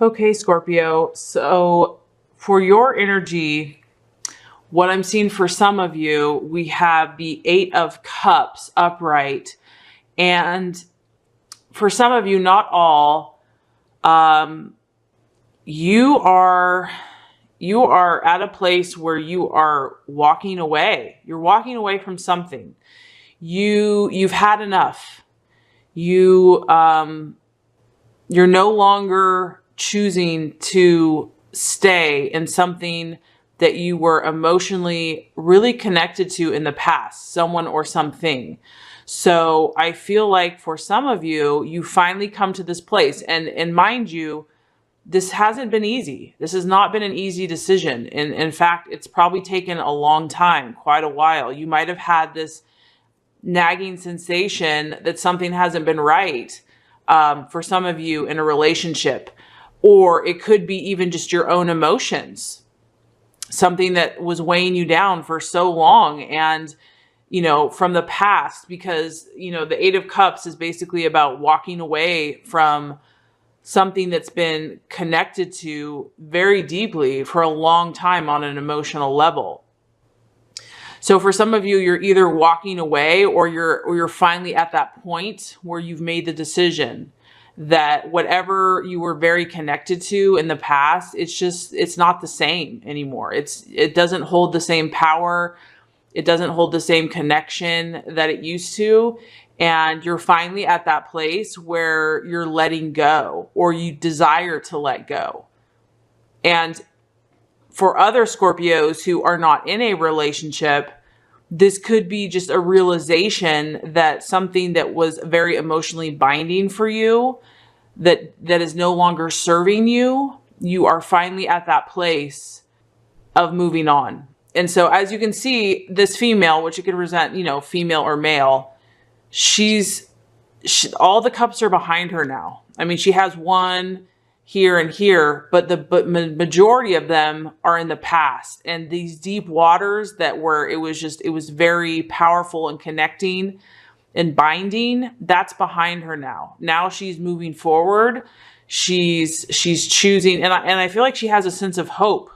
Okay, Scorpio. So for your energy, what I'm seeing for some of you, we have the Eight of Cups upright. And for some of you, not all, um, you are at a place where you are walking away. You're walking away from something. You've had enough. You're no longer choosing to stay in something that you were emotionally really connected to in the past, someone or something. So I feel like for some of you, you finally come to this place. And mind you, this hasn't been easy. This has not been an easy decision. And in fact, it's probably taken a long time, quite a while. You might have had this nagging sensation that something hasn't been right, for some of you in a relationship, or it could be even just your own emotions, something that was weighing you down for so long and, from the past, because, the Eight of Cups is basically about walking away from something that's been connected to very deeply for a long time on an emotional level. So for some of you, you're either walking away or you're finally at that point where you've made the decision that whatever you were very connected to in the past, it's not the same anymore. It doesn't hold the same power. It doesn't hold the same connection that it used to. And you're finally at that place where you're letting go, or you desire to let go. And for other Scorpios who are not in a relationship, this could be just a realization that something that was very emotionally binding for you, that is no longer serving you, you are finally at that place of moving on. And so as you can see, this female, which it could represent, female or male, all the cups are behind her now. I mean, she has one here and here, but the majority of them are in the past. And these deep waters it was very powerful and connecting and binding, that's behind her now. Now she's moving forward. She's choosing, and I feel like she has a sense of hope.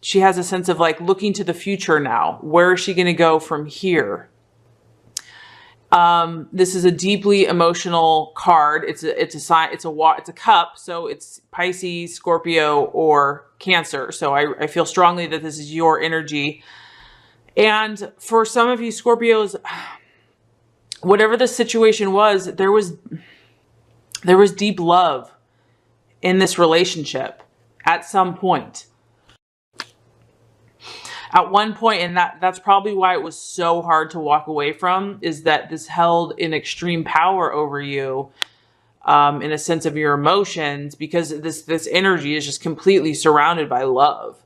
She has a sense of like looking to the future now. Where is she going to go from here? This is a deeply emotional card. It's a cup. So it's Pisces, Scorpio, or Cancer. So I feel strongly that this is your energy. And for some of you Scorpios, whatever the situation was, there was deep love in this relationship at some point. At one point, and that's probably why it was so hard to walk away from, is that this held in extreme power over you, in a sense of your emotions, because this energy is just completely surrounded by love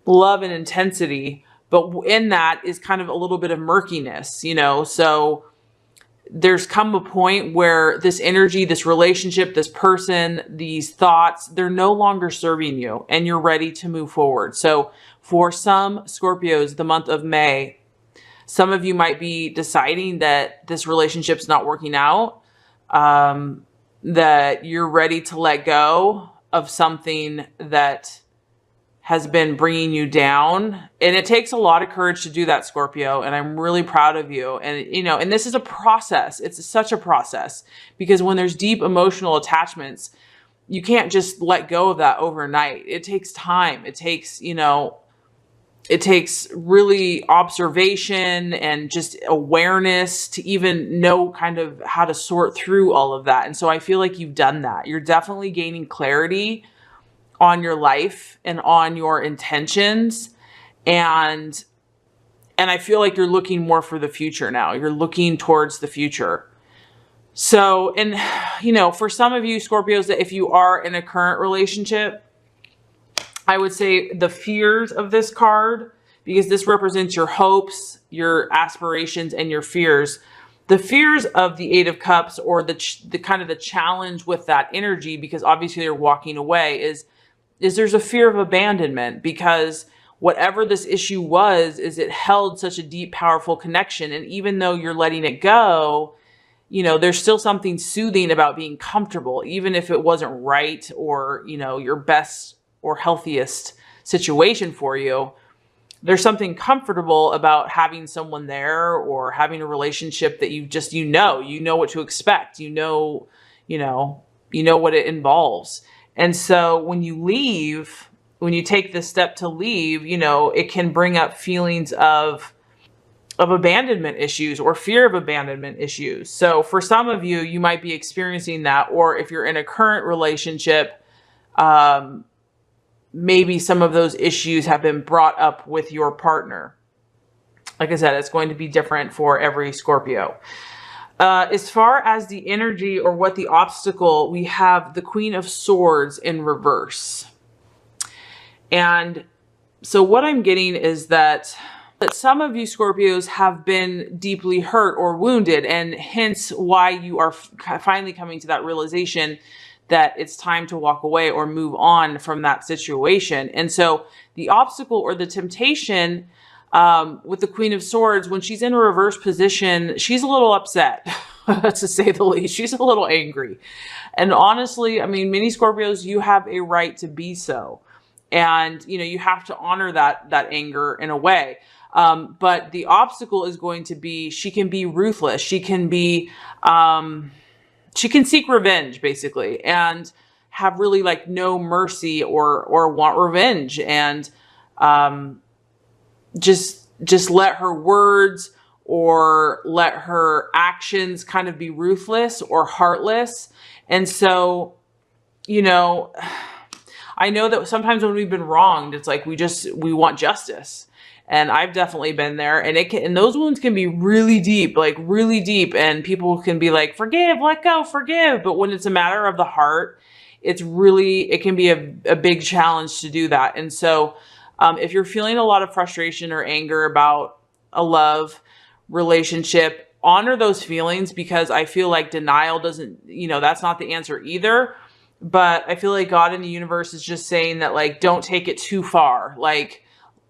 and intensity. But in that is kind of a little bit of murkiness, so there's come a point where this energy, this relationship, this person, these thoughts, they're no longer serving you and you're ready to move forward. So for some Scorpios, the month of May, some of you might be deciding that this relationship's not working out, that you're ready to let go of something that has been bringing you down. And it takes a lot of courage to do that, Scorpio. And I'm really proud of you. And, and this is a process. It's such a process, because when there's deep emotional attachments, you can't just let go of that overnight. It takes time. It takes, it takes really observation and just awareness to even know kind of how to sort through all of that. And so I feel like you've done that. You're definitely gaining clarity on your life and on your intentions. And I feel like you're looking more for the future now. You're looking towards the future. So, and, for some of you Scorpios, that if you are in a current relationship, I would say the fears of this card, because this represents your hopes, your aspirations, and your fears. The fears of the Eight of Cups, or the kind of the challenge with that energy, because obviously you're walking away, is there's a fear of abandonment, because whatever this issue was, is it held such a deep, powerful connection. And even though you're letting it go, there's still something soothing about being comfortable, even if it wasn't right or, your best or healthiest situation for you. There's something comfortable about having someone there or having a relationship that you know what to expect. You know what it involves. And so when you take this step to leave, it can bring up feelings of abandonment issues or fear of abandonment issues. So for some of you, you might be experiencing that, or if you're in a current relationship, maybe some of those issues have been brought up with your partner. Like I said, it's going to be different for every Scorpio. As far as the energy or what the obstacle, we have the Queen of Swords in reverse. And so what I'm getting is that some of you Scorpios have been deeply hurt or wounded, and hence why you are finally coming to that realization that it's time to walk away or move on from that situation. And so the obstacle or the temptation with the Queen of Swords, when she's in a reverse position, she's a little upset, to say the least. She's a little angry. And honestly, I mean, many Scorpios, you have a right to be so. And, you have to honor that anger in a way. But the obstacle is going to be, she can be ruthless. She can be, she can seek revenge basically and have really like no mercy or want revenge, and, just let her words or let her actions kind of be ruthless or heartless. And so, I know that sometimes when we've been wronged, it's like we want justice. And I've definitely been there, and those wounds can be really deep, like really deep. And people can be like, forgive, let go, forgive. But when it's a matter of the heart, it can be a big challenge to do that. And so if you're feeling a lot of frustration or anger about a love relationship, honor those feelings, because I feel like denial doesn't, that's not the answer either. But I feel like God in the universe is just saying that, like, don't take it too far. Like,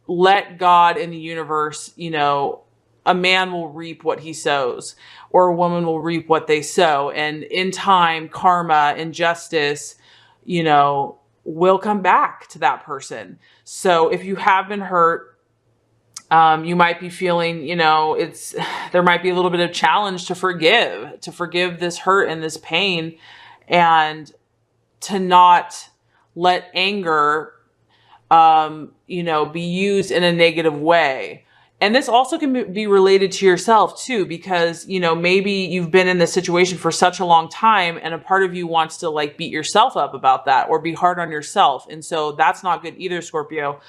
let God in the universe, a man will reap what he sows, or a woman will reap what they sow. And in time, karma and justice, will come back to that person. So if you have been hurt, you might be feeling, there might be a little bit of challenge to forgive this hurt and this pain, and to not let anger, be used in a negative way. And this also can be related to yourself too, because, maybe you've been in this situation for such a long time, and a part of you wants to like beat yourself up about that or be hard on yourself. And so that's not good either, Scorpio.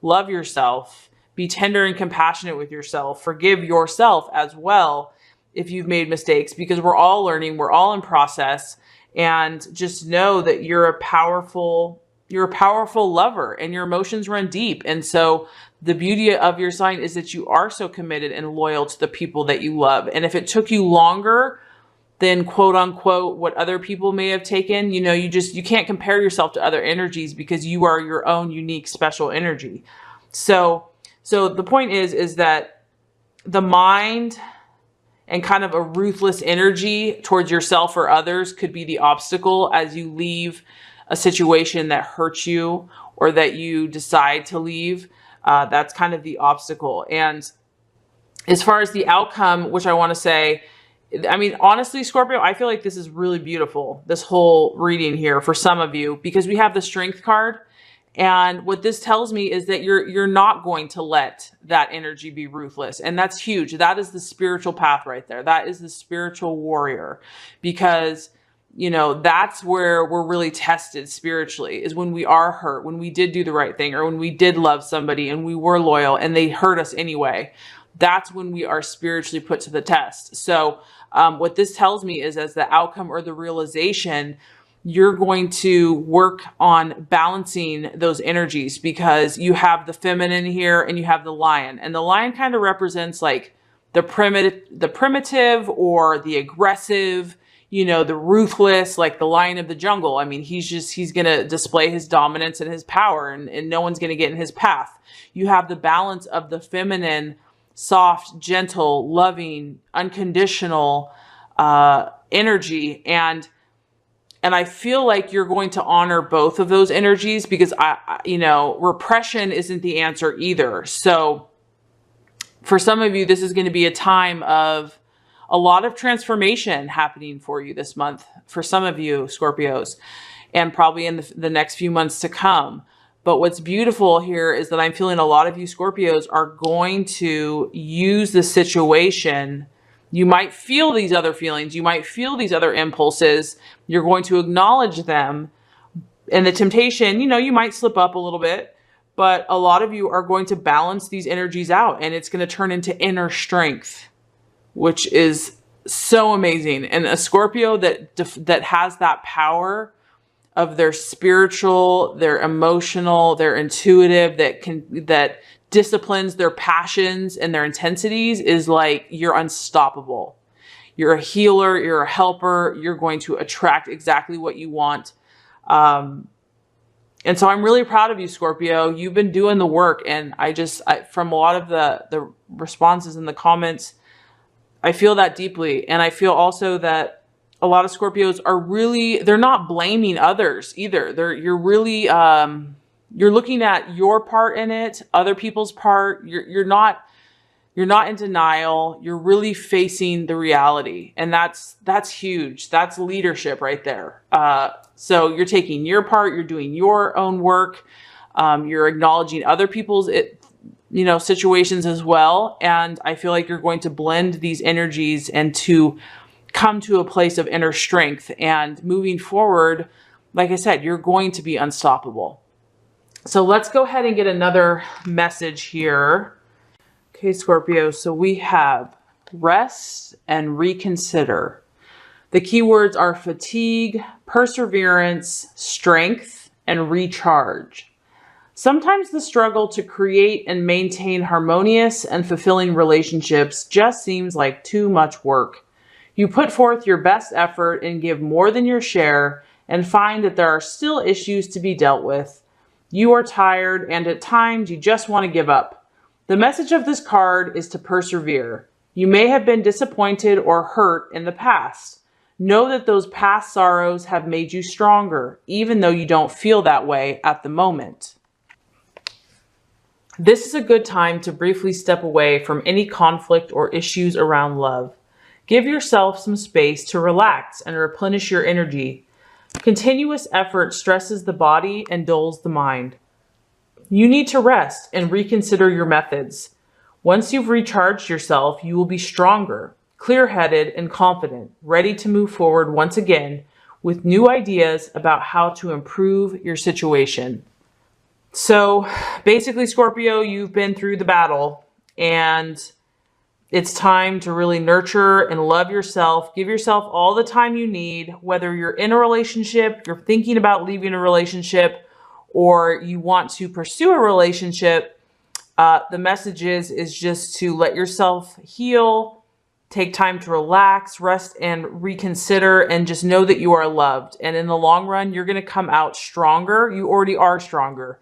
Love yourself, be tender and compassionate with yourself, forgive yourself as well if you've made mistakes, because we're all learning, we're all in process. And just know that you're a powerful lover, and your emotions run deep. And so the beauty of your sign is that you are so committed and loyal to the people that you love. And if it took you longer than quote unquote what other people may have taken, you can't compare yourself to other energies, because you are your own unique, special energy. So the point is that the mind and kind of a ruthless energy towards yourself or others could be the obstacle as you leave a situation that hurts you, or that you decide to leave. That's kind of the obstacle. And as far as the outcome, which I want to say, I mean, honestly, Scorpio, I feel like this is really beautiful, this whole reading here for some of you, because we have the Strength card. And what this tells me is that you're not going to let that energy be ruthless. And that's huge. That is the spiritual path right there. That is the spiritual warrior, because, that's where we're really tested spiritually, is when we are hurt, when we did do the right thing, or when we did love somebody and we were loyal and they hurt us anyway. That's when we are spiritually put to the test. So what this tells me is, as the outcome or the realization, you're going to work on balancing those energies, because you have the feminine here and you have the lion. And the lion kind of represents like the primitive or the aggressive, the ruthless, like the lion of the jungle. I mean, he's going to display his dominance and his power, and no one's going to get in his path. You have the balance of the feminine, soft, gentle, loving, unconditional, energy. And I feel like you're going to honor both of those energies, because repression isn't the answer either. So for some of you, this is going to be a time of a lot of transformation happening for you this month. For some of you, Scorpios, and probably in the next few months to come. But what's beautiful here is that I'm feeling a lot of you Scorpios are going to use the situation. You might feel these other feelings. You might feel these other impulses. You're going to acknowledge them. And the temptation, you might slip up a little bit, but a lot of you are going to balance these energies out, and it's going to turn into inner strength, which is so amazing. And a Scorpio that has that power of their spiritual, their emotional, their intuitive, that disciplines their passions and their intensities, is like, you're unstoppable. You're a healer, you're a helper, you're going to attract exactly what you want. And so I'm really proud of you, Scorpio. You've been doing the work, and from a lot of the responses in the comments, I feel that deeply. And I feel also that a lot of Scorpios they're not blaming others either. You're really, you're looking at your part in it, other people's part. You're not in denial. You're really facing the reality. And that's huge. That's leadership right there. So you're taking your part, you're doing your own work. You're acknowledging other people's, situations as well. And I feel like you're going to blend these energies and to come to a place of inner strength. And moving forward, like I said, you're going to be unstoppable. So let's go ahead and get another message here. Okay, Scorpio. So we have rest and reconsider. The keywords are fatigue, perseverance, strength, and recharge. Sometimes the struggle to create and maintain harmonious and fulfilling relationships just seems like too much work. You put forth your best effort and give more than your share, and find that there are still issues to be dealt with. You are tired, and at times you just want to give up. The message of this card is to persevere. You may have been disappointed or hurt in the past. Know that those past sorrows have made you stronger, even though you don't feel that way at the moment. This is a good time to briefly step away from any conflict or issues around love. Give yourself some space to relax and replenish your energy. Continuous effort stresses the body and dulls the mind. You need to rest and reconsider your methods. Once you've recharged yourself, you will be stronger, clear-headed, and confident, ready to move forward once again with new ideas about how to improve your situation. So basically, Scorpio, you've been through the battle, and it's time to really nurture and love yourself. Give yourself all the time you need, whether you're in a relationship, you're thinking about leaving a relationship, or you want to pursue a relationship. The message is just to let yourself heal, take time to relax, rest, and reconsider, and just know that you are loved. And in the long run, you're going to come out stronger. You already are stronger.